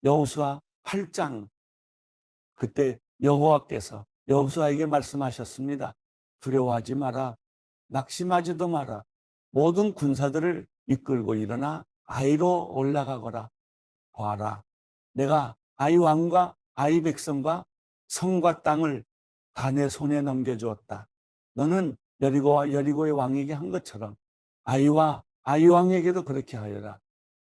여호수아 8장, 그때 여호와께서 여호수아에게 말씀하셨습니다. 두려워하지 마라. 낙심하지도 마라. 모든 군사들을 이끌고 일어나 아이로 올라가거라. 봐라. 내가 아이 왕과 아이 백성과 성과 땅을 다 내 손에 넘겨주었다. 너는 여리고와 여리고의 왕에게 한 것처럼 아이와 아이 왕에게도 그렇게 하여라.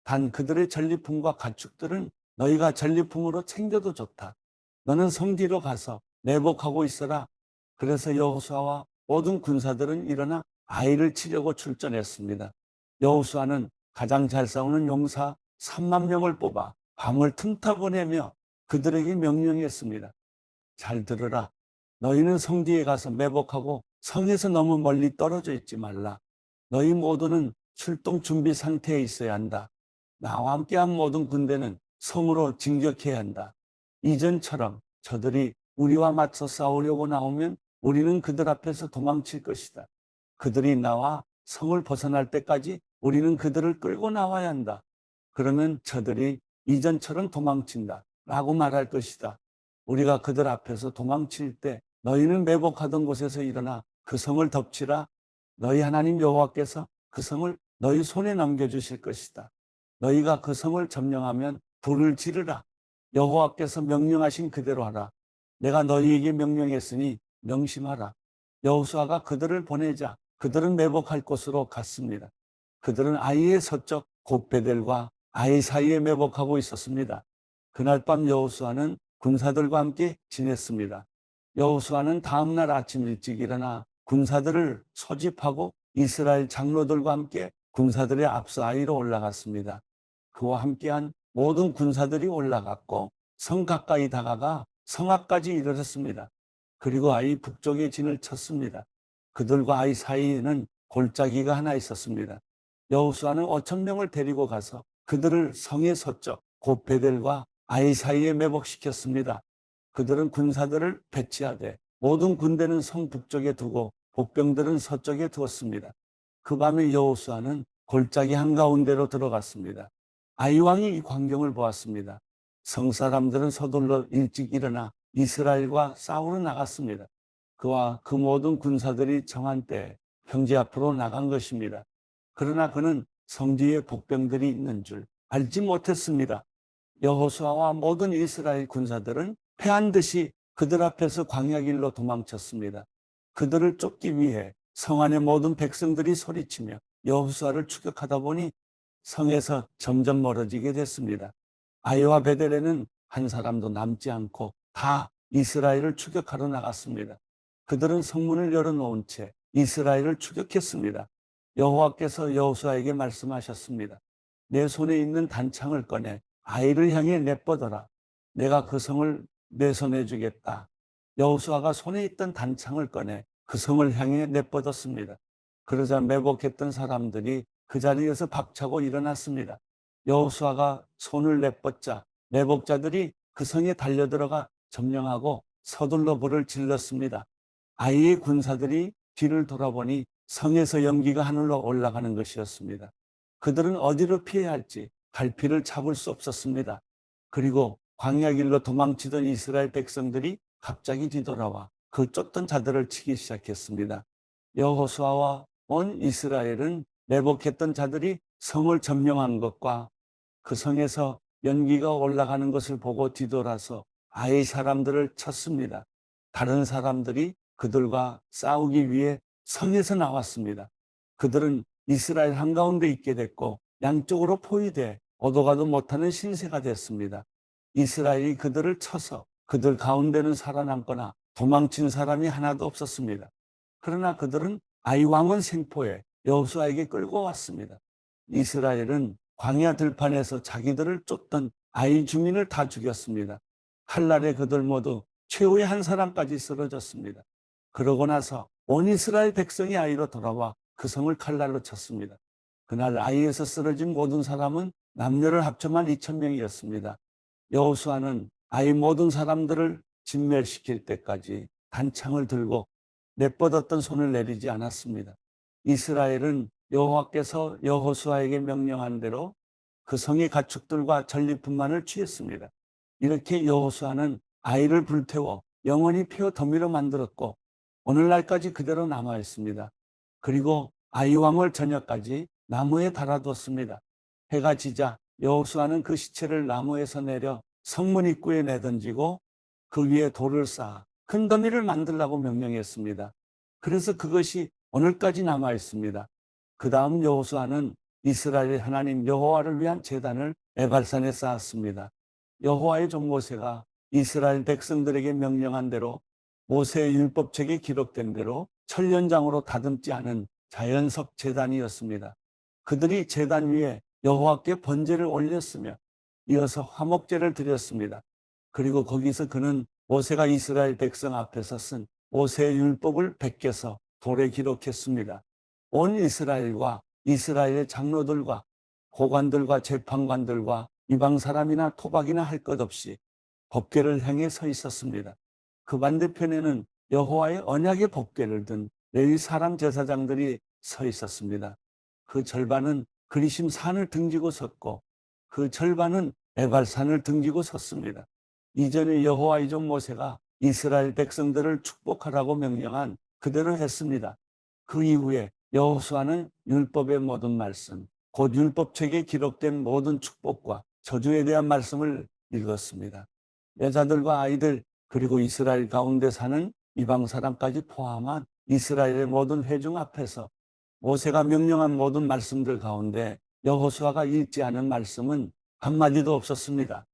단 그들의 전리품과 가축들은 너희가 전리품으로 챙겨도 좋다. 너는 성 뒤로 가서 내복하고 있어라. 그래서 여호수아와 모든 군사들은 일어나 아이를 치려고 출전했습니다. 여호수아는 가장 잘 싸우는 용사 3만 명을 뽑아 밤을 틈타 보내며 그들에게 명령했습니다. 잘 들으라. 너희는 성 뒤에 가서 매복하고 성에서 너무 멀리 떨어져 있지 말라. 너희 모두는 출동 준비 상태에 있어야 한다. 나와 함께한 모든 군대는 성으로 진격해야 한다. 이전처럼 저들이 우리와 맞서 싸우려고 나오면 우리는 그들 앞에서 도망칠 것이다. 그들이 나와 성을 벗어날 때까지 우리는 그들을 끌고 나와야 한다. 그러면 저들이 이전처럼 도망친다 라고 말할 것이다. 우리가 그들 앞에서 도망칠 때 너희는 매복하던 곳에서 일어나 그 성을 덮치라. 너희 하나님 여호와께서 그 성을 너희 손에 넘겨주실 것이다. 너희가 그 성을 점령하면 불을 지르라. 여호와께서 명령하신 그대로 하라. 내가 너희에게 명령했으니 명심하라. 여호수아가 그들을 보내자 그들은 매복할 곳으로 갔습니다. 그들은 아이의 서쪽 곧 베델과 아이 사이에 매복하고 있었습니다. 그날 밤 여호수아는 군사들과 함께 지냈습니다. 여호수아는 다음 날 아침 일찍 일어나 군사들을 소집하고 이스라엘 장로들과 함께 군사들의 앞서 아이로 올라갔습니다. 그와 함께한 모든 군사들이 올라갔고 성 가까이 다가가 성 앞까지 이르렀습니다. 그리고 아이 북쪽에 진을 쳤습니다. 그들과 아이 사이에는 골짜기가 하나 있었습니다. 여호수아는 5천 명을 데리고 가서 그들을 성의 서쪽 곧 베델과 아이 사이에 매복시켰습니다. 그들은 군사들을 배치하되 모든 군대는 성 북쪽에 두고 복병들은 서쪽에 두었습니다. 그 밤에 여호수아는 골짜기 한가운데로 들어갔습니다. 아이 왕이 이 광경을 보았습니다. 성 사람들은 서둘러 일찍 일어나 이스라엘과 싸우러 나갔습니다. 그와 그 모든 군사들이 정한 때에 형제 앞으로 나간 것입니다. 그러나 그는 성 뒤에 복병들이 있는 줄 알지 못했습니다. 여호수아와 모든 이스라엘 군사들은 패한 듯이 그들 앞에서 광야길로 도망쳤습니다. 그들을 쫓기 위해 성 안의 모든 백성들이 소리치며 여호수아를 추격하다 보니 성에서 점점 멀어지게 됐습니다. 아이와 베델에는 한 사람도 남지 않고 다 이스라엘을 추격하러 나갔습니다. 그들은 성문을 열어놓은 채 이스라엘을 추격했습니다. 여호와께서 여호수아에게 말씀하셨습니다. 내 손에 있는 단창을 꺼내 아이를 향해 내뻗어라. 내가 그 성을 내 손에 주겠다. 여호수아가 손에 있던 단창을 꺼내 그 성을 향해 내뻗었습니다. 그러자 매복했던 사람들이 그 자리에서 박차고 일어났습니다. 여호수아가 손을 내뻗자 매복자들이 그 성에 달려들어가 점령하고 서둘러 불을 질렀습니다. 아이의 군사들이 뒤를 돌아보니 성에서 연기가 하늘로 올라가는 것이었습니다. 그들은 어디로 피해야 할지 갈피를 잡을 수 없었습니다. 그리고 광야길로 도망치던 이스라엘 백성들이 갑자기 뒤돌아와 그 쫓던 자들을 치기 시작했습니다. 여호수아와 온 이스라엘은 매복했던 자들이 성을 점령한 것과 그 성에서 연기가 올라가는 것을 보고 뒤돌아서 아이 사람들을 쳤습니다. 다른 사람들이 그들과 싸우기 위해 성에서 나왔습니다. 그들은 이스라엘 한가운데 있게 됐고 양쪽으로 포위돼 오도 가도 못하는 신세가 됐습니다. 이스라엘이 그들을 쳐서 그들 가운데는 살아남거나 도망친 사람이 하나도 없었습니다. 그러나 그들은 아이 왕은 생포해 여호수아에게 끌고 왔습니다. 이스라엘은 광야 들판에서 자기들을 쫓던 아이 주민을 다 죽였습니다. 칼날에 그들 모두 최후의 한 사람까지 쓰러졌습니다. 그러고 나서 온 이스라엘 백성이 아이로 돌아와 그 성을 칼날로 쳤습니다. 그날 아이에서 쓰러진 모든 사람은 남녀를 합쳐만 2,000명이었습니다. 여호수아는 아이 모든 사람들을 진멸시킬 때까지 단창을 들고 내뻗었던 손을 내리지 않았습니다. 이스라엘은 여호와께서 여호수아에게 명령한 대로 그 성의 가축들과 전리품만을 취했습니다. 이렇게 여호수아는 아이를 불태워 영원히 피어 더미로 만들었고 오늘날까지 그대로 남아 있습니다. 그리고 아이 왕을 저녁까지 나무에 달아뒀습니다. 해가 지자 여호수아는 그 시체를 나무에서 내려 성문 입구에 내던지고 그 위에 돌을 쌓아 큰 더미를 만들라고 명령했습니다. 그래서 그것이 오늘까지 남아 있습니다. 그 다음 여호수아는 이스라엘의 하나님 여호와를 위한 제단을 에발산에 쌓았습니다. 여호와의 종 모세가 이스라엘 백성들에게 명령한 대로 모세의 율법책에 기록된 대로 철연장으로 다듬지 않은 자연석 제단이었습니다. 그들이 제단 위에 여호와께 번제를 올렸으며 이어서 화목제를 드렸습니다. 그리고 거기서 그는 모세가 이스라엘 백성 앞에서 쓴 모세의 율법을 베껴서 돌에 기록했습니다. 온 이스라엘과 이스라엘의 장로들과 고관들과 재판관들과 이방 사람이나 토박이나 할 것 없이 법궤를 향해 서 있었습니다. 그 반대편에는 여호와의 언약의 법궤를 든 레위 사람 제사장들이 서 있었습니다. 그 절반은 그리심 산을 등지고 섰고 그 절반은 에발산을 등지고 섰습니다. 이전에 여호와의 종 모세가 이스라엘 백성들을 축복하라고 명령한 그대로 했습니다. 그 이후에 여호수아는 율법의 모든 말씀, 곧 율법책에 기록된 모든 축복과 저주에 대한 말씀을 읽었습니다. 여자들과 아이들 그리고 이스라엘 가운데 사는 이방 사람까지 포함한 이스라엘의 모든 회중 앞에서 모세가 명령한 모든 말씀들 가운데 여호수아가 읽지 않은 말씀은 한마디도 없었습니다.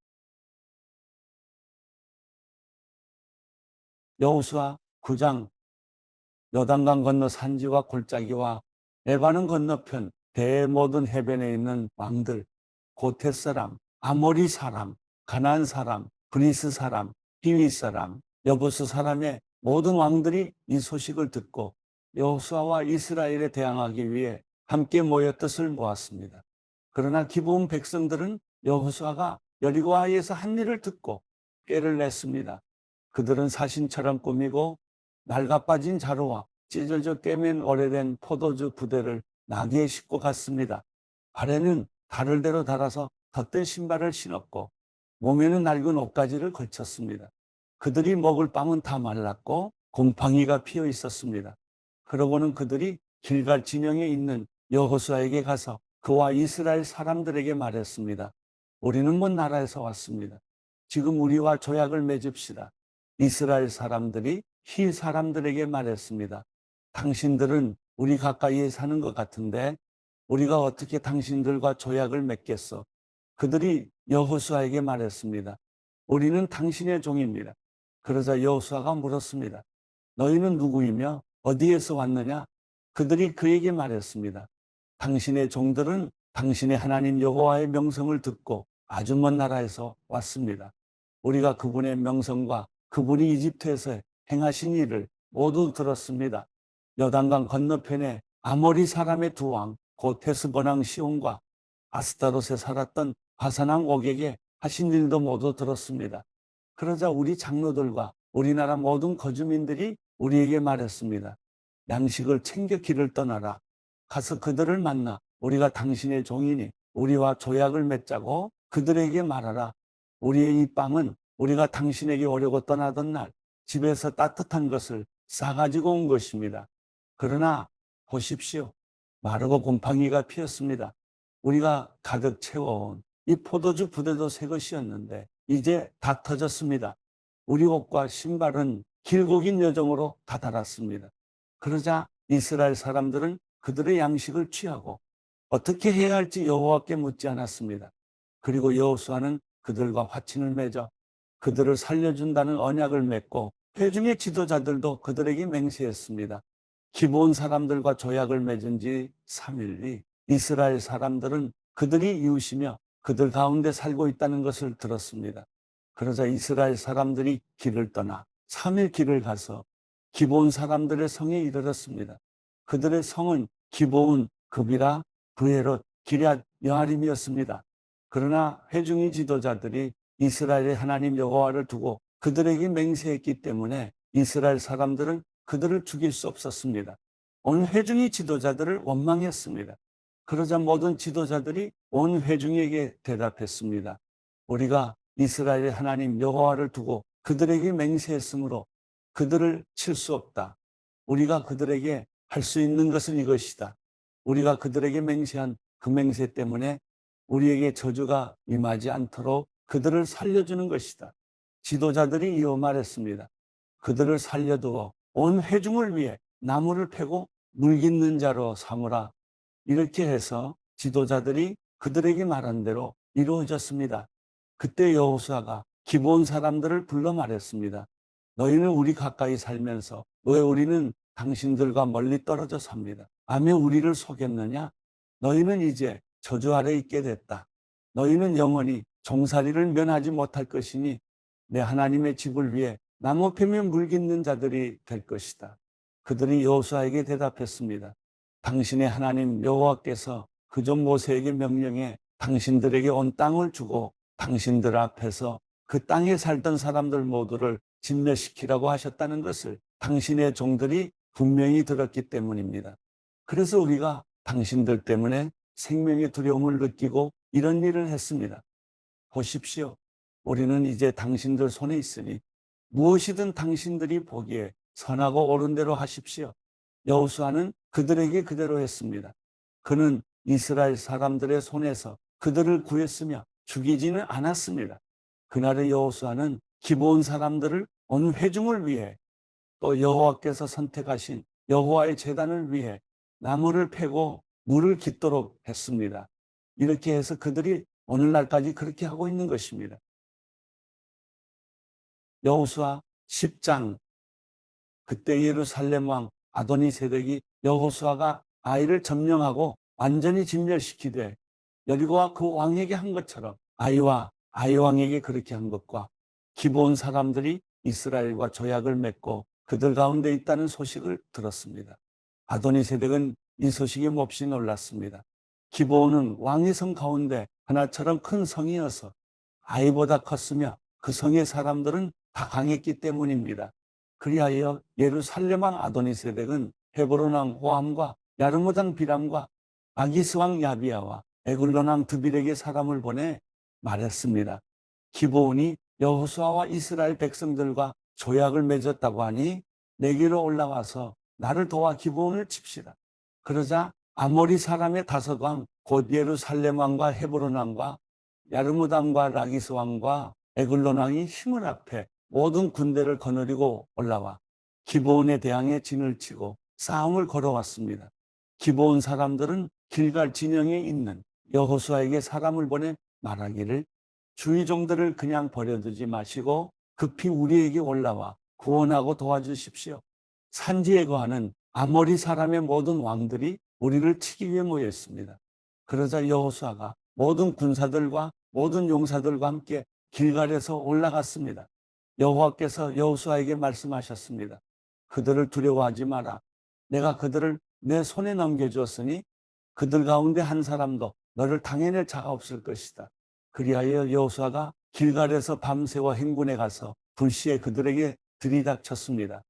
여호수아 9장 요단강 건너 산지와 골짜기와 에바는 건너편 대의 모든 해변에 있는 왕들 곧 헷 사람, 아모리 사람, 가나안 사람, 브리스 사람, 히위 사람, 여부스 사람의 모든 왕들이 이 소식을 듣고 여호수아와 이스라엘에 대항하기 위해 함께 모여 뜻을 모았습니다. 그러나 기브온 백성들은 여호수아가 여리고아에서 한 일을 듣고 꾀를 냈습니다. 그들은 사신처럼 꾸미고 낡아 빠진 자루와 찢어져 꿰맨 오래된 포도주 부대를 나귀에 싣고 갔습니다. 발에는 달을 대로 달아서 덧된 신발을 신었고 몸에는 낡은 옷가지를 걸쳤습니다. 그들이 먹을 빵은 다 말랐고 곰팡이가 피어 있었습니다. 그러고는 그들이 길갈 진영에 있는 여호수아에게 가서 그와 이스라엘 사람들에게 말했습니다. 우리는 먼 나라에서 왔습니다. 지금 우리와 조약을 맺읍시다. 이스라엘 사람들이 히 사람들에게 말했습니다. 당신들은 우리 가까이에 사는 것 같은데 우리가 어떻게 당신들과 조약을 맺겠소? 그들이 여호수아에게 말했습니다. 우리는 당신의 종입니다. 그러자 여호수아가 물었습니다. 너희는 누구이며 어디에서 왔느냐? 그들이 그에게 말했습니다. 당신의 종들은 당신의 하나님 여호와의 명성을 듣고 아주 먼 나라에서 왔습니다. 우리가 그분의 명성과 그분이 이집트에서 행하신 일을 모두 들었습니다. 요단강 건너편에 아모리 사람의 두 왕, 곧 헤스본 왕 시온과 아스타롯에 살았던 바산 왕 옥에게 하신 일도 모두 들었습니다. 그러자 우리 장로들과 우리나라 모든 거주민들이 우리에게 말했습니다. 양식을 챙겨 길을 떠나라. 가서 그들을 만나 우리가 당신의 종이니 우리와 조약을 맺자고 그들에게 말하라. 우리의 이 빵은 우리가 당신에게 오려고 떠나던 날 집에서 따뜻한 것을 싸가지고 온 것입니다. 그러나 보십시오. 마르고 곰팡이가 피었습니다. 우리가 가득 채워온 이 포도주 부대도 새 것이었는데 이제 다 터졌습니다. 우리 옷과 신발은 길고 긴 여정으로 다 닳았습니다. 그러자 이스라엘 사람들은 그들의 양식을 취하고 어떻게 해야 할지 여호와께 묻지 않았습니다. 그리고 여호수아는 그들과 화친을 맺어 그들을 살려준다는 언약을 맺고 회중의 지도자들도 그들에게 맹세했습니다. 기브온 사람들과 조약을 맺은 지 3일 뒤 이스라엘 사람들은 그들이 이웃이며 그들 가운데 살고 있다는 것을 들었습니다. 그러자 이스라엘 사람들이 길을 떠나 3일 길을 가서 기브온 사람들의 성에 이르렀습니다. 그들의 성은 기브온, 급이라, 브에롯, 기럇 여아림이었습니다. 그러나 회중의 지도자들이 이스라엘의 하나님 여호와를 두고 그들에게 맹세했기 때문에 이스라엘 사람들은 그들을 죽일 수 없었습니다. 온 회중의 지도자들을 원망했습니다. 그러자 모든 지도자들이 온 회중에게 대답했습니다. 우리가 이스라엘의 하나님 여호와를 두고 그들에게 맹세했으므로 그들을 칠 수 없다. 우리가 그들에게 할 수 있는 것은 이것이다. 우리가 그들에게 맹세한 그 맹세 때문에 우리에게 저주가 임하지 않도록 그들을 살려주는 것이다. 지도자들이 이어 말했습니다. 그들을 살려두어 온 회중을 위해 나무를 패고 물 깃는 자로 삼으라. 이렇게 해서 지도자들이 그들에게 말한 대로 이루어졌습니다. 그때 여호수아가 기브온 사람들을 불러 말했습니다. 너희는 우리 가까이 살면서 왜 우리는 당신들과 멀리 떨어져 삽니다. 암에 우리를 속였느냐? 너희는 이제 저주 아래 있게 됐다. 너희는 영원히 종살이를 면하지 못할 것이니 내 하나님의 집을 위해 나무 패며 물 깃는 자들이 될 것이다. 그들이 여호수아에게 대답했습니다. 당신의 하나님 여호와께서 그저 모세에게 명령해 당신들에게 온 땅을 주고 당신들 앞에서 그 땅에 살던 사람들 모두를 진멸시키라고 하셨다는 것을 당신의 종들이 분명히 들었기 때문입니다. 그래서 우리가 당신들 때문에 생명의 두려움을 느끼고 이런 일을 했습니다. 보십시오. 우리는 이제 당신들 손에 있으니 무엇이든 당신들이 보기에 선하고 옳은 대로 하십시오. 여호수아는 그들에게 그대로 했습니다. 그는 이스라엘 사람들의 손에서 그들을 구했으며 죽이지는 않았습니다. 그날의 여호수아는 기브온 사람들을 온 회중을 위해 또 여호와께서 선택하신 여호와의 제단을 위해 나무를 패고 물을 깃도록 했습니다. 이렇게 해서 그들이 오늘날까지 그렇게 하고 있는 것입니다. 여호수아 10장. 그때 예루살렘 왕 아도니세덱이 여호수아가 아이를 점령하고 완전히 진멸시키되 여리고와 그 왕에게 한 것처럼 아이와 아이 왕에게 그렇게 한 것과 기브온 사람들이 이스라엘과 조약을 맺고 그들 가운데 있다는 소식을 들었습니다. 아도니세덱은 이 소식에 몹시 놀랐습니다. 기브온은 왕의 성 가운데 하나처럼 큰 성이어서 아이보다 컸으며 그 성의 사람들은 다 강했기 때문입니다. 그리하여 예루살렘 왕 아도니세덱은 헤브론 왕 호함과 야르무 왕 비람과 아기스 왕 야비야와 에글론 왕 드빌에게 사람을 보내 말했습니다. 기브온이 여호수아와 이스라엘 백성들과 조약을 맺었다고 하니 내게로 올라와서 나를 도와 기브온을 칩시다. 그러자 아모리 사람의 다섯 왕 곧 예루살렘 왕과 헤브론 왕과 야르무 왕과 라기스 왕과 에글론 왕이 힘을 합해 모든 군대를 거느리고 올라와 기브온에 대항해 진을 치고 싸움을 걸어왔습니다. 기브온 사람들은 길갈 진영에 있는 여호수아에게 사람을 보내 말하기를 주의 종들을 그냥 버려두지 마시고 급히 우리에게 올라와 구원하고 도와주십시오. 산지에 거하는 아모리 사람의 모든 왕들이 우리를 치기 위해 모였습니다. 그러자 여호수아가 모든 군사들과 모든 용사들과 함께 길갈에서 올라갔습니다. 여호와께서 여호수아에게 말씀하셨습니다. 그들을 두려워하지 마라. 내가 그들을 내 손에 넘겨주었으니 그들 가운데 한 사람도 너를 당해낼 자가 없을 것이다. 그리하여 여호수아가 길갈에서 밤새워 행군에 가서 불시에 그들에게 들이닥쳤습니다.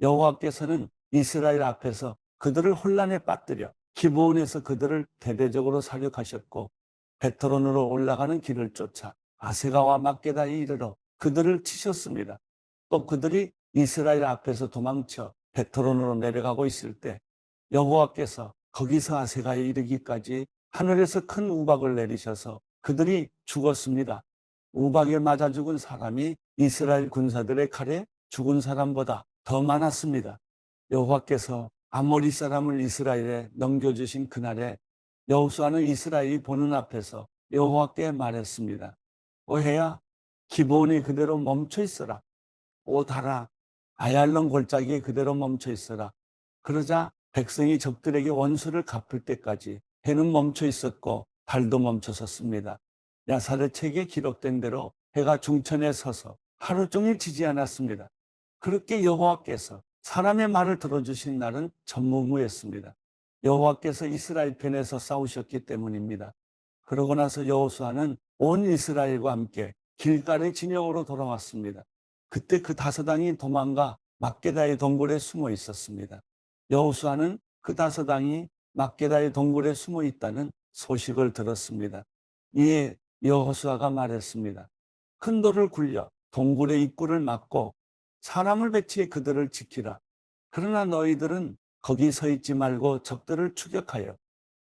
여호와께서는 이스라엘 앞에서 그들을 혼란에 빠뜨려 기브온에서 그들을 대대적으로 사륙하셨고 베트론으로 올라가는 길을 쫓아 아세가와 막게다에 이르러 그들을 치셨습니다. 또 그들이 이스라엘 앞에서 도망쳐 베트론으로 내려가고 있을 때 여호와께서 거기서 아세가에 이르기까지 하늘에서 큰 우박을 내리셔서 그들이 죽었습니다. 우박에 맞아 죽은 사람이 이스라엘 군사들의 칼에 죽은 사람보다 더 많았습니다. 여호와께서 아모리 사람을 이스라엘에 넘겨주신 그날에 여호수아는 이스라엘이 보는 앞에서 여호와께 말했습니다. 오해야 기브온이 그대로 멈춰 있어라. 오달아 아얄론 골짜기에 그대로 멈춰 있어라. 그러자 백성이 적들에게 원수를 갚을 때까지 해는 멈춰 있었고 달도 멈춰 섰습니다. 야살의 책에 기록된 대로 해가 중천에 서서 하루 종일 지지 않았습니다. 그렇게 여호와께서 사람의 말을 들어주신 날은 전무후무했습니다. 여호와께서 이스라엘 편에서 싸우셨기 때문입니다. 그러고 나서 여호수아는 온 이스라엘과 함께 길갈의 진영으로 돌아왔습니다. 그때 그 다섯 왕이 도망가 막게다의 동굴에 숨어 있었습니다. 여호수아는 그 다섯 왕이 막게다의 동굴에 숨어 있다는 소식을 들었습니다. 이에 여호수아가 말했습니다. 큰 돌을 굴려 동굴의 입구를 막고 사람을 배치해 그들을 지키라. 그러나 너희들은 거기 서 있지 말고 적들을 추격하여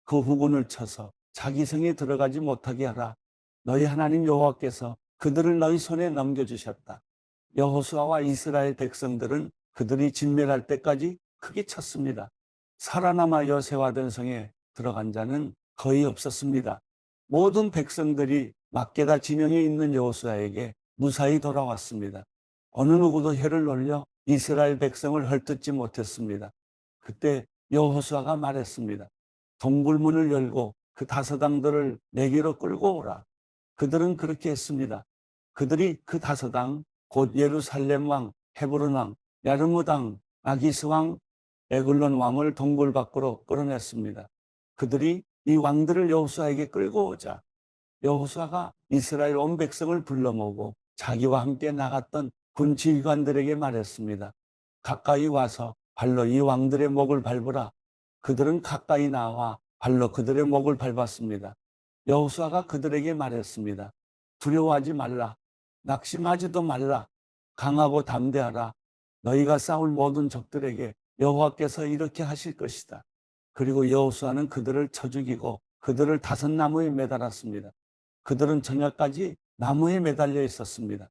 그 후군을 쳐서 자기 성에 들어가지 못하게 하라. 너희 하나님 여호와께서 그들을 너희 손에 넘겨주셨다. 여호수아와 이스라엘 백성들은 그들이 진멸할 때까지 크게 쳤습니다. 살아남아 여세화된 성에 들어간 자는 거의 없었습니다. 모든 백성들이 막게다 진영에 있는 여호수아에게 무사히 돌아왔습니다. 어느 누구도 혀를 놀려 이스라엘 백성을 헐뜯지 못했습니다. 그때 여호수아가 말했습니다. 동굴문을 열고 그 다섯왕들을 내게로 끌고 오라. 그들은 그렇게 했습니다. 그들이 그 다섯왕 곧 예루살렘 왕, 헤브론 왕, 야르무 왕, 아기스 왕, 에글론 왕을 동굴 밖으로 끌어냈습니다. 그들이 이 왕들을 여호수아에게 끌고 오자 여호수아가 이스라엘 온 백성을 불러 모으고 자기와 함께 나갔던 군 지휘관들에게 말했습니다. 가까이 와서 발로 이 왕들의 목을 밟으라. 그들은 가까이 나와 발로 그들의 목을 밟았습니다. 여호수아가 그들에게 말했습니다. 두려워하지 말라. 낙심하지도 말라. 강하고 담대하라. 너희가 싸울 모든 적들에게 여호와께서 이렇게 하실 것이다. 그리고 여호수아는 그들을 쳐 죽이고 그들을 다섯 나무에 매달았습니다. 그들은 저녁까지 나무에 매달려 있었습니다.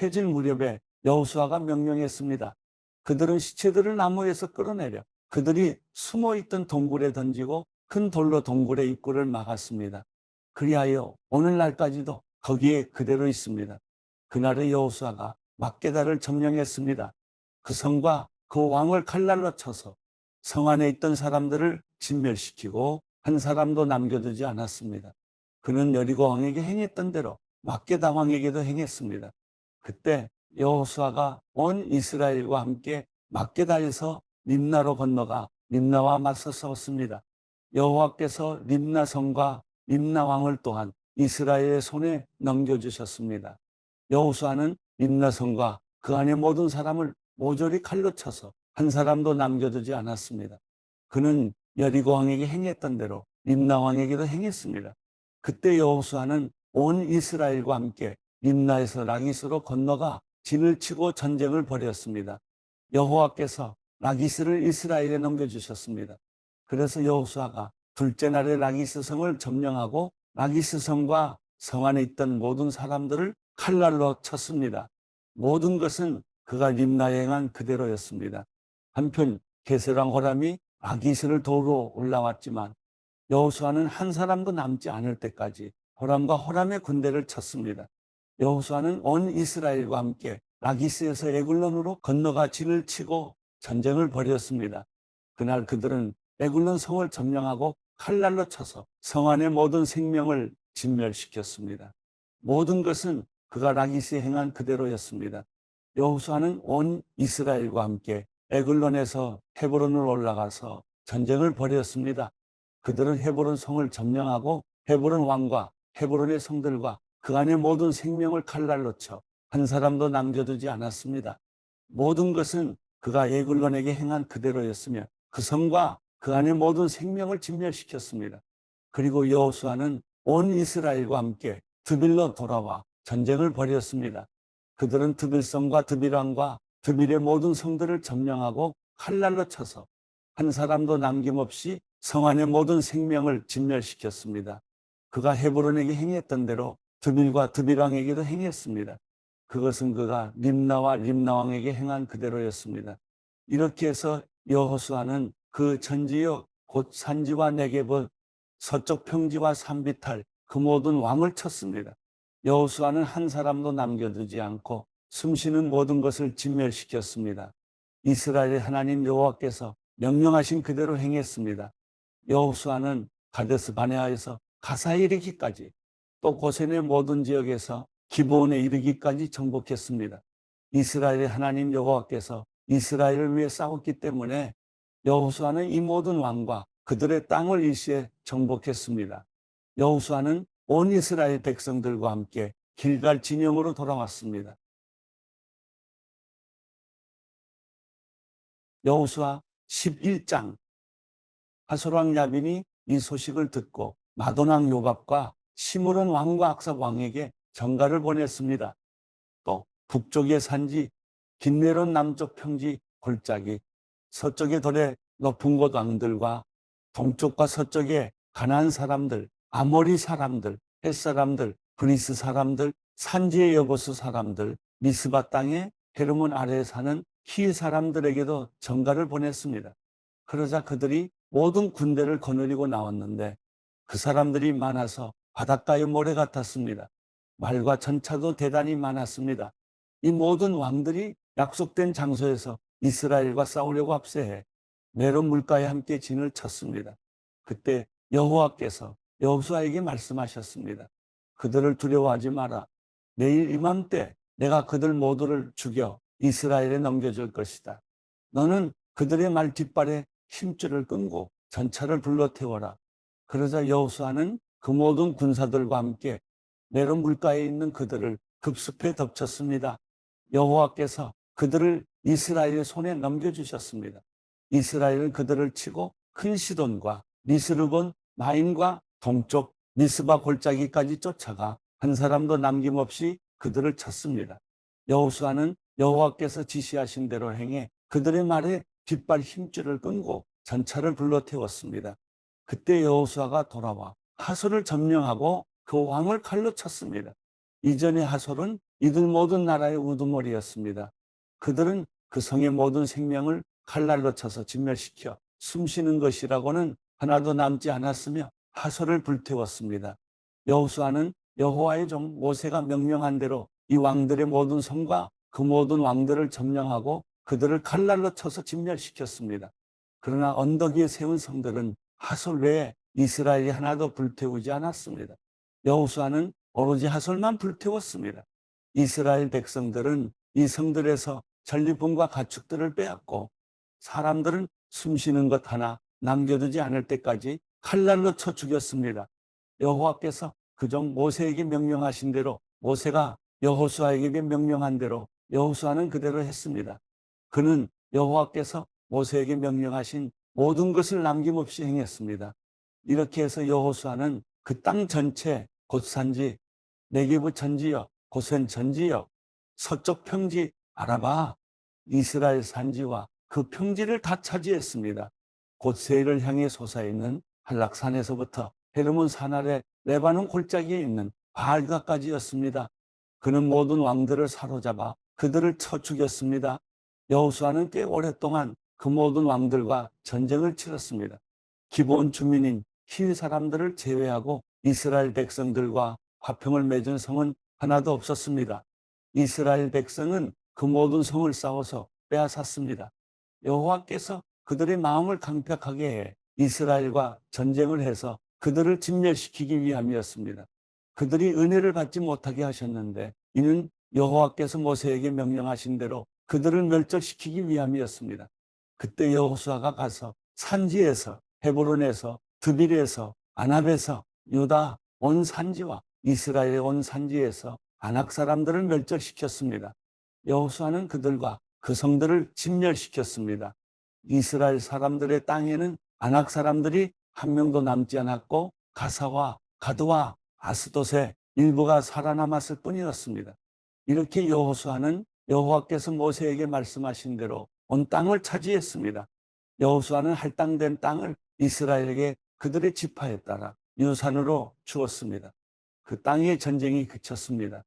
해질 무렵에 여호수아가 명령했습니다. 그들은 시체들을 나무에서 끌어내려 그들이 숨어있던 동굴에 던지고 큰 돌로 동굴의 입구를 막았습니다. 그리하여 오늘날까지도 거기에 그대로 있습니다. 그날의 여호수아가 막게다를 점령했습니다. 그 성과 그 왕을 칼날로 쳐서 성 안에 있던 사람들을 진멸시키고 한 사람도 남겨두지 않았습니다. 그는 여리고 왕에게 행했던 대로 막게다 왕에게도 행했습니다. 그때 여호수아가 온 이스라엘과 함께 막게다에서 림나로 건너가 림나와 맞서 싸웠습니다. 여호와께서 림나 성과 림나 왕을 또한 이스라엘의 손에 넘겨주셨습니다. 여호수아는 림나 성과 그 안의 모든 사람을 모조리 칼로 쳐서 한 사람도 남겨두지 않았습니다. 그는 여리고 왕에게 행했던 대로 림나 왕에게도 행했습니다. 그때 여호수아는 온 이스라엘과 함께 림나에서 라기스로 건너가 진을 치고 전쟁을 벌였습니다. 여호와께서 라기스를 이스라엘에 넘겨주셨습니다. 그래서 여호수아가 둘째 날에 라기스 성을 점령하고 라기스 성과 성 안에 있던 모든 사람들을 칼날로 쳤습니다. 모든 것은 그가 림나에 행한 그대로였습니다. 한편 게세랑 호람이 라기스를 도우러 올라왔지만 여호수아는 한 사람도 남지 않을 때까지 호람과 호람의 군대를 쳤습니다. 여호수아는 온 이스라엘과 함께 라기스에서 에글론으로 건너가 진을 치고 전쟁을 벌였습니다. 그날 그들은 에글론 성을 점령하고 칼날로 쳐서 성 안의 모든 생명을 진멸시켰습니다. 모든 것은 그가 라기스에 행한 그대로였습니다. 여호수아는 온 이스라엘과 함께 에글론에서 헤브론으로 올라가서 전쟁을 벌였습니다. 그들은 헤브론 성을 점령하고 헤브론 왕과 헤브론의 성들과 그 안의 모든 생명을 칼날로 쳐 한 사람도 남겨두지 않았습니다. 모든 것은 그가 에글론에게 행한 그대로였으며 그 성과 그 안의 모든 생명을 진멸시켰습니다. 그리고 여호수아는 온 이스라엘과 함께 드빌로 돌아와 전쟁을 벌였습니다. 그들은 드빌성과 드빌왕과 드빌의 모든 성들을 점령하고 칼날로 쳐서 한 사람도 남김없이 성 안의 모든 생명을 진멸시켰습니다. 그가 헤브론에게 행했던 대로 드빌과 드빌왕에게도 행했습니다. 그것은 그가 림나와 림나왕에게 행한 그대로였습니다. 이렇게 해서 여호수아는 그 전지역 곧 산지와 네게브 서쪽 평지와 산비탈 그 모든 왕을 쳤습니다. 여호수아는 한 사람도 남겨두지 않고 숨쉬는 모든 것을 진멸시켰습니다. 이스라엘의 하나님 여호와께서 명령하신 그대로 행했습니다. 여호수아는 가데스 바네아에서 가사에 이르기까지 또 고센의 모든 지역에서 기브온에 이르기까지 정복했습니다. 이스라엘의 하나님 여호와께서 이스라엘을 위해 싸웠기 때문에 여호수아는 이 모든 왕과 그들의 땅을 일시에 정복했습니다. 여호수아는 온 이스라엘 백성들과 함께 길갈 진영으로 돌아왔습니다. 여호수아 11장 하솔 왕 야빈이 이 소식을 듣고 마돈 왕 요밥과 시므론 왕과 악삽 왕에게 전가를 보냈습니다. 또 북쪽의 산지 긴네론 남쪽 평지 골짜기 서쪽의 돌의 높은 곳 왕들과 동쪽과 서쪽의 가나안 사람들, 아모리 사람들, 헷 사람들, 그리스 사람들, 산지의 여보스 사람들, 미스바 땅의 헤르몬 아래에 사는 히 사람들에게도 전가를 보냈습니다. 그러자 그들이 모든 군대를 거느리고 나왔는데 그 사람들이 많아서 바닷가의 모래 같았습니다. 말과 전차도 대단히 많았습니다. 이 모든 왕들이 약속된 장소에서 이스라엘과 싸우려고 합세해 메론 물가에 함께 진을 쳤습니다. 그때 여호와께서 여호수아에게 말씀하셨습니다. 그들을 두려워하지 마라. 내일 이맘때 내가 그들 모두를 죽여 이스라엘에 넘겨줄 것이다. 너는 그들의 말 뒷발에 힘줄을 끊고 전차를 불러 태워라. 그러자 여호수아는 그 모든 군사들과 함께 메론 물가에 있는 그들을 급습해 덮쳤습니다. 여호와께서 그들을 이스라엘의 손에 넘겨주셨습니다. 이스라엘은 그들을 치고 큰 시돈과 리스르본 마임과 동쪽 미스바 골짜기까지 쫓아가 한 사람도 남김없이 그들을 쳤습니다. 여호수아는 여호와께서 지시하신 대로 행해 그들의 말에 뒷발 힘줄을 끊고 전차를 불러 태웠습니다. 그때 여호수아가 돌아와 하솔을 점령하고 그 왕을 칼로 쳤습니다. 이전의 하솔은 이들 모든 나라의 우두머리였습니다. 그들은 그 성의 모든 생명을 칼날로 쳐서 진멸시켜 숨쉬는 것이라고는 하나도 남지 않았으며 하솔을 불태웠습니다. 여호수아는 여호와의 종 모세가 명령한 대로 이 왕들의 모든 성과 그 모든 왕들을 점령하고 그들을 칼날로 쳐서 진멸시켰습니다. 그러나 언덕 위에 세운 성들은 하솔 외에 이스라엘이 하나도 불태우지 않았습니다. 여호수아는 오로지 하솔만 불태웠습니다. 이스라엘 백성들은 이 성들에서 전리품과 가축들을 빼앗고 사람들은 숨쉬는 것 하나 남겨두지 않을 때까지 칼날로 쳐 죽였습니다. 여호와께서 그종 모세에게 명령하신 대로 모세가 여호수아에게 명령한 대로 여호수아는 그대로 했습니다. 그는 여호와께서 모세에게 명령하신 모든 것을 남김없이 행했습니다. 이렇게 해서 여호수아는 그 땅 전체 곧 산지, 네게브 전지역, 고센 전지역, 서쪽 평지, 아라바, 이스라엘 산지와 그 평지를 다 차지했습니다. 곧 세일을 향해 솟아있는 한락산에서부터 헤르몬 산 아래 레바논 골짜기에 있는 바알가까지였습니다. 그는 모든 왕들을 사로잡아 그들을 쳐 죽였습니다. 여호수아는 꽤 오랫동안 그 모든 왕들과 전쟁을 치렀습니다. 기브온 주민인 히 사람들을 제외하고 이스라엘 백성들과 화평을 맺은 성은 하나도 없었습니다. 이스라엘 백성은 그 모든 성을 싸워서 빼앗았습니다. 여호와께서 그들의 마음을 강팍하게 해 이스라엘과 전쟁을 해서 그들을 진멸시키기 위함이었습니다. 그들이 은혜를 받지 못하게 하셨는데 이는 여호와께서 모세에게 명령하신 대로 그들을 멸절시키기 위함이었습니다. 그때 여호수아가 가서 산지에서 헤브론에서 드빌에서 아납에서 유다 온 산지와 이스라엘의 온 산지에서 아낙 사람들을 멸절시켰습니다. 여호수아는 그들과 그 성들을 진멸시켰습니다. 이스라엘 사람들의 땅에는 아낙 사람들이 한 명도 남지 않았고 가사와 가드와 아스돗의 일부가 살아남았을 뿐이었습니다. 이렇게 여호수아는 여호와께서 모세에게 말씀하신 대로 온 땅을 차지했습니다. 여호수아는 할당된 땅을 이스라엘에게 그들의 지파에 따라 유산으로 주었습니다. 그 땅의 전쟁이 그쳤습니다.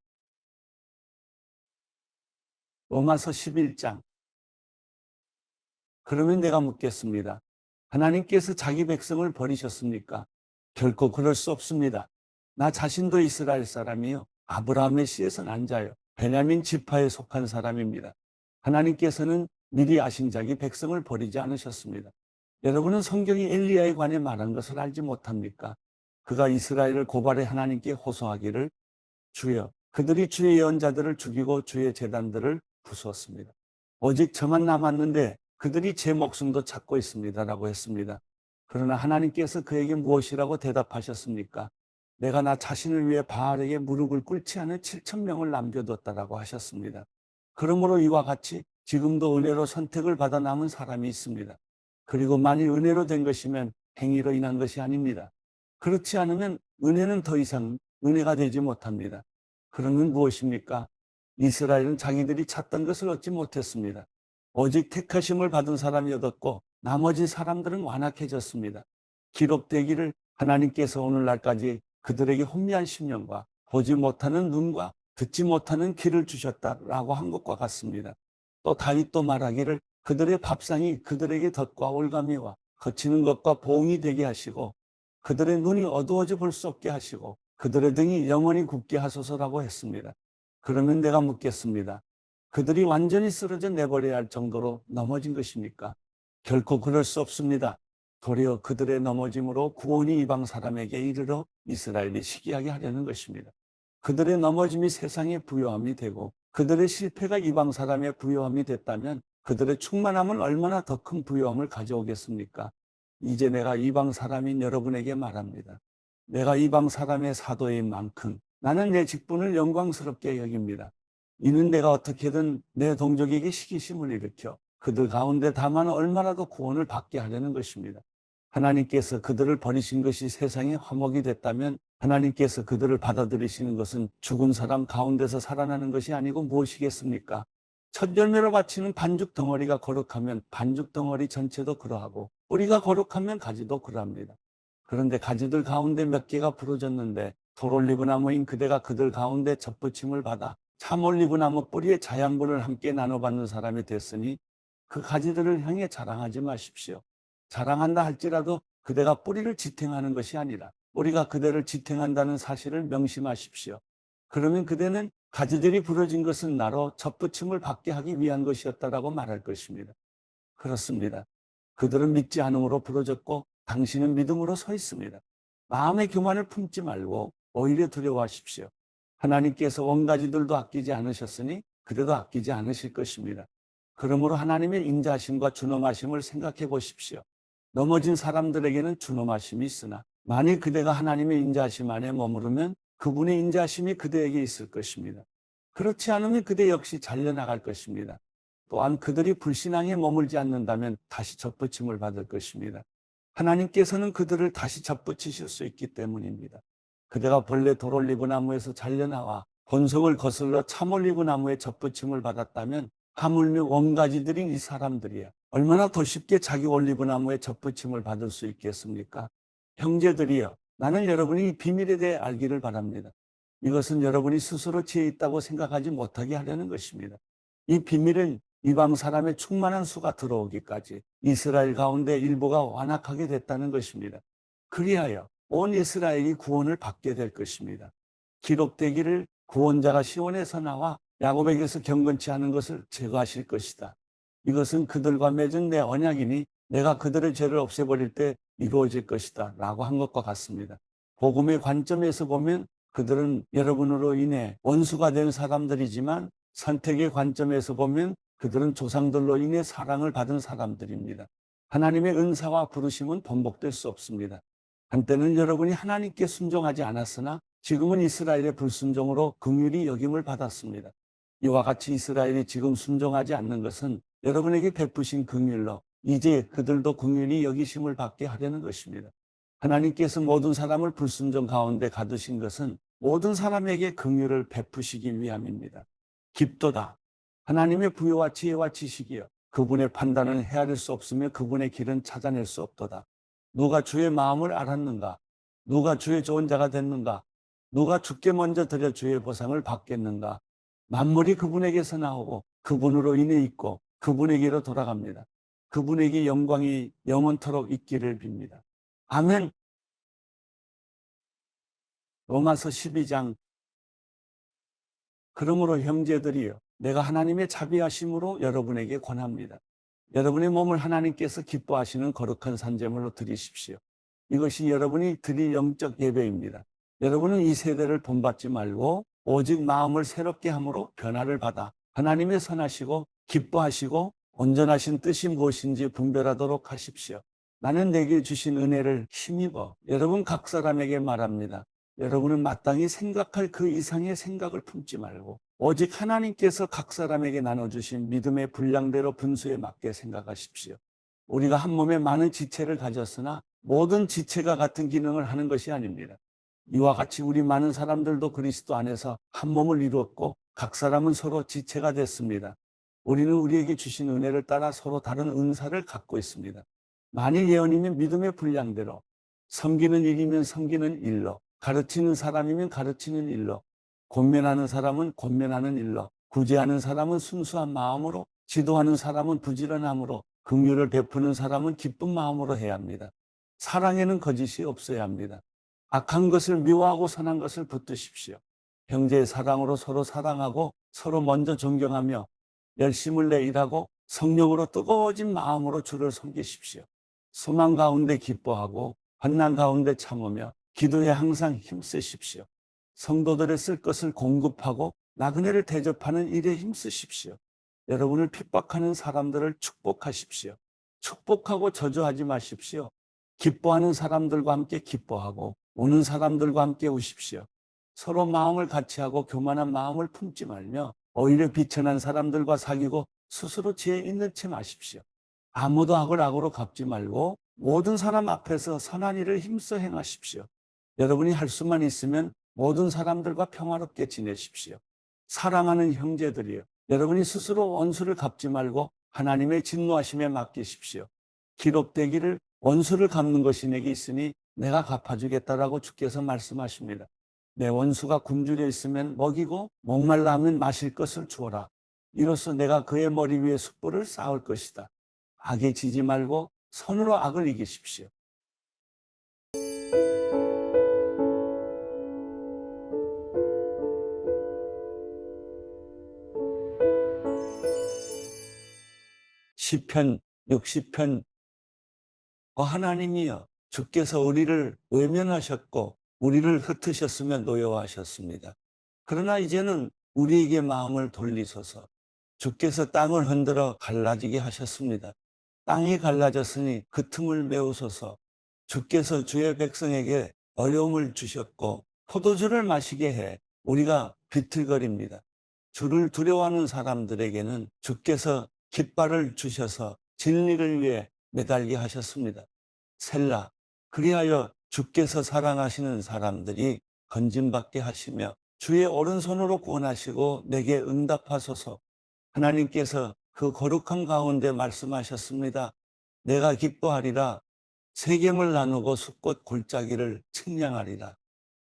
로마서 11장. 그러면 내가 묻겠습니다. 하나님께서 자기 백성을 버리셨습니까? 결코 그럴 수 없습니다. 나 자신도 이스라엘 사람이요 아브라함의 씨에서 난 자요 베냐민 지파에 속한 사람입니다. 하나님께서는 미리 아신 자기 백성을 버리지 않으셨습니다. 여러분은 성경이 엘리야에 관해 말한 것을 알지 못합니까? 그가 이스라엘을 고발해 하나님께 호소하기를 주여 그들이 주의 예언자들을 죽이고 주의 제단들을 부수었습니다. 오직 저만 남았는데 그들이 제 목숨도 찾고 있습니다라고 했습니다. 그러나 하나님께서 그에게 무엇이라고 대답하셨습니까? 내가 나 자신을 위해 바알에게 무릎을 꿇지 않은 7,000명을 남겨뒀다라고 하셨습니다. 그러므로 이와 같이 지금도 은혜로 선택을 받아 남은 사람이 있습니다. 그리고 만일 은혜로 된 것이면 행위로 인한 것이 아닙니다. 그렇지 않으면 은혜는 더 이상 은혜가 되지 못합니다. 그러면 무엇입니까? 이스라엘은 자기들이 찾던 것을 얻지 못했습니다. 오직 택하심을 받은 사람이 얻었고 나머지 사람들은 완악해졌습니다. 기록되기를 하나님께서 오늘날까지 그들에게 혼미한 심령과 보지 못하는 눈과 듣지 못하는 귀를 주셨다라고 한 것과 같습니다. 또 다윗도 말하기를 그들의 밥상이 그들에게 덫과 올가미와 거치는 것과 보응이 되게 하시고 그들의 눈이 어두워져 볼 수 없게 하시고 그들의 등이 영원히 굳게 하소서라고 했습니다. 그러면 내가 묻겠습니다. 그들이 완전히 쓰러져 내버려야 할 정도로 넘어진 것입니까? 결코 그럴 수 없습니다. 도리어 그들의 넘어짐으로 구원이 이방 사람에게 이르러 이스라엘이 시기하게 하려는 것입니다. 그들의 넘어짐이 세상의 부요함이 되고 그들의 실패가 이방 사람의 부요함이 됐다면 그들의 충만함은 얼마나 더 큰 부요함을 가져오겠습니까? 이제 내가 이방 사람인 여러분에게 말합니다. 내가 이방 사람의 사도인 만큼 나는 내 직분을 영광스럽게 여깁니다. 이는 내가 어떻게든 내 동족에게 시기심을 일으켜 그들 가운데 다만 얼마나 더 구원을 받게 하려는 것입니다. 하나님께서 그들을 버리신 것이 세상의 화목이 됐다면 하나님께서 그들을 받아들이시는 것은 죽은 사람 가운데서 살아나는 것이 아니고 무엇이겠습니까? 첫 열매로 바치는 반죽 덩어리가 거룩하면 반죽 덩어리 전체도 그러하고 뿌리가 거룩하면 가지도 그러합니다. 그런데 가지들 가운데 몇 개가 부러졌는데 돌올리브나무인 그대가 그들 가운데 접붙임을 받아 참올리브나무 뿌리의 자양분을 함께 나눠받는 사람이 됐으니 그 가지들을 향해 자랑하지 마십시오. 자랑한다 할지라도 그대가 뿌리를 지탱하는 것이 아니라 뿌리가 그대를 지탱한다는 사실을 명심하십시오. 그러면 그대는 가지들이 부러진 것은 나로 접붙임을 받게 하기 위한 것이었다라고 말할 것입니다. 그렇습니다. 그들은 믿지 않음으로 부러졌고 당신은 믿음으로 서 있습니다. 마음의 교만을 품지 말고 오히려 두려워하십시오. 하나님께서 원가지들도 아끼지 않으셨으니 그대도 아끼지 않으실 것입니다. 그러므로 하나님의 인자하심과 준엄하심을 생각해 보십시오. 넘어진 사람들에게는 준엄하심이 있으나 만일 그대가 하나님의 인자하심 안에 머무르면 그분의 인자하심이 그대에게 있을 것입니다. 그렇지 않으면 그대 역시 잘려나갈 것입니다. 또한 그들이 불신앙에 머물지 않는다면 다시 접붙임을 받을 것입니다. 하나님께서는 그들을 다시 접붙이실 수 있기 때문입니다. 그대가 본래 돌올리브나무에서 잘려나와 본성을 거슬러 참올리브나무에 접붙임을 받았다면 하물며 원가지들인 이 사람들이야 얼마나 더 쉽게 자기 올리브나무에 접붙임을 받을 수 있겠습니까? 형제들이여, 나는 여러분이 이 비밀에 대해 알기를 바랍니다. 이것은 여러분이 스스로 지혜 있다고 생각하지 못하게 하려는 것입니다. 이 비밀은 이방 사람의 충만한 수가 들어오기까지 이스라엘 가운데 일부가 완악하게 됐다는 것입니다. 그리하여 온 이스라엘이 구원을 받게 될 것입니다. 기록되기를 구원자가 시온에서 나와 야곱에게서 경건치 않은 것을 제거하실 것이다. 이것은 그들과 맺은 내 언약이니 내가 그들의 죄를 없애버릴 때 이루어질 것이다 라고 한 것과 같습니다. 복음의 관점에서 보면 그들은 여러분으로 인해 원수가 된 사람들이지만 선택의 관점에서 보면 그들은 조상들로 인해 사랑을 받은 사람들입니다. 하나님의 은사와 부르심은 번복될 수 없습니다. 한때는 여러분이 하나님께 순종하지 않았으나 지금은 이스라엘의 불순종으로 긍휼히 여김을 받았습니다. 이와 같이 이스라엘이 지금 순종하지 않는 것은 여러분에게 베푸신 긍휼로 이제 그들도 긍휼히 여기심을 받게 하려는 것입니다. 하나님께서 모든 사람을 불순종 가운데 가두신 것은 모든 사람에게 긍휼을 베푸시기 위함입니다. 깊도다. 하나님의 부요와 지혜와 지식이여 그분의 판단은 헤아릴 수 없으며 그분의 길은 찾아낼 수 없도다. 누가 주의 마음을 알았는가? 누가 주의 좋은 자가 됐는가? 누가 주께 먼저 드려 주의 보상을 받겠는가? 만물이 그분에게서 나오고 그분으로 인해 있고 그분에게로 돌아갑니다. 그분에게 영광이 영원토록 있기를 빕니다. 아멘. 로마서 12장. 그러므로 형제들이여 내가 하나님의 자비하심으로 여러분에게 권합니다. 여러분의 몸을 하나님께서 기뻐하시는 거룩한 산제물로 드리십시오. 이것이 여러분이 드릴 영적 예배입니다. 여러분은 이 세대를 본받지 말고 오직 마음을 새롭게 함으로 변화를 받아 하나님의 선하시고 기뻐하시고 온전하신 뜻이 무엇인지 분별하도록 하십시오. 나는 내게 주신 은혜를 힘입어 여러분 각 사람에게 말합니다. 여러분은 마땅히 생각할 그 이상의 생각을 품지 말고 오직 하나님께서 각 사람에게 나눠주신 믿음의 분량대로 분수에 맞게 생각하십시오. 우리가 한 몸에 많은 지체를 가졌으나 모든 지체가 같은 기능을 하는 것이 아닙니다. 이와 같이 우리 많은 사람들도 그리스도 안에서 한 몸을 이루었고 각 사람은 서로 지체가 됐습니다. 우리는 우리에게 주신 은혜를 따라 서로 다른 은사를 갖고 있습니다. 만일 예언이면 믿음의 분량대로, 섬기는 일이면 섬기는 일로, 가르치는 사람이면 가르치는 일로, 권면하는 사람은 권면하는 일로, 구제하는 사람은 순수한 마음으로, 지도하는 사람은 부지런함으로, 긍휼을 베푸는 사람은 기쁜 마음으로 해야 합니다. 사랑에는 거짓이 없어야 합니다. 악한 것을 미워하고 선한 것을 붙드십시오. 형제의 사랑으로 서로 사랑하고 서로 먼저 존경하며 열심을 내 일하고 성령으로 뜨거워진 마음으로 주를 섬기십시오. 소망 가운데 기뻐하고 환난 가운데 참으며 기도에 항상 힘쓰십시오. 성도들의 쓸 것을 공급하고 나그네를 대접하는 일에 힘쓰십시오. 여러분을 핍박하는 사람들을 축복하십시오. 축복하고 저주하지 마십시오. 기뻐하는 사람들과 함께 기뻐하고 우는 사람들과 함께 우십시오. 서로 마음을 같이하고 교만한 마음을 품지 말며 오히려 비천한 사람들과 사귀고 스스로 지혜 있는 체 마십시오. 아무도 악을 악으로 갚지 말고 모든 사람 앞에서 선한 일을 힘써 행하십시오. 여러분이 할 수만 있으면 모든 사람들과 평화롭게 지내십시오. 사랑하는 형제들이여, 여러분이 스스로 원수를 갚지 말고 하나님의 진노하심에 맡기십시오. 기록되기를 원수를 갚는 것이 내게 있으니 내가 갚아주겠다라고 주께서 말씀하십니다. 내 원수가 굶주려 있으면 먹이고 목말라 하면 마실 것을 주어라. 이로써 내가 그의 머리 위에 숯불을 쌓을 것이다. 악에 지지 말고 선으로 악을 이기십시오. 시편 60편 하나님이여, 주께서 우리를 외면하셨고 우리를 흩으셨으며 노여워하셨습니다. 그러나 이제는 우리에게 마음을 돌리소서. 주께서 땅을 흔들어 갈라지게 하셨습니다. 땅이 갈라졌으니 그 틈을 메우소서. 주께서 주의 백성에게 어려움을 주셨고 포도주를 마시게 해 우리가 비틀거립니다. 주를 두려워하는 사람들에게는 주께서 깃발을 주셔서 진리를 위해 매달게 하셨습니다. 셀라. 그리하여 주께서 사랑하시는 사람들이 건짐받게 하시며 주의 오른손으로 구원하시고 내게 응답하소서. 하나님께서 그 거룩한 가운데 말씀하셨습니다. 내가 기뻐하리라. 세겜을 나누고 숫꽃 골짜기를 측량하리라.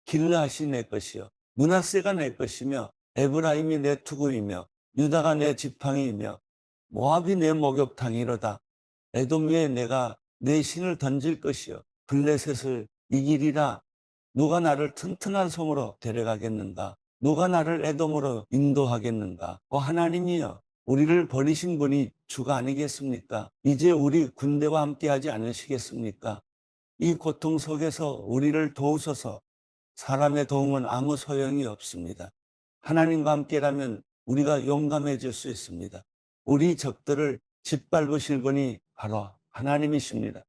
길르앗이 내 것이요 므낫세가 내 것이며 에브라임이 내 투구이며 유다가 내 지팡이이며 모압이 내 목욕탕이로다. 에돔 위에 내가 내 신을 던질 것이요 블레셋을 이기리라. 누가 나를 튼튼한 성으로 데려가겠는가? 누가 나를 에돔으로 인도하겠는가? 하나님이여, 우리를 버리신 분이 주가 아니겠습니까? 이제 우리 군대와 함께하지 않으시겠습니까? 이 고통 속에서 우리를 도우소서. 사람의 도움은 아무 소용이 없습니다. 하나님과 함께라면 우리가 용감해질 수 있습니다. 우리 적들을 짓밟으실 분이 바로 하나님이십니다.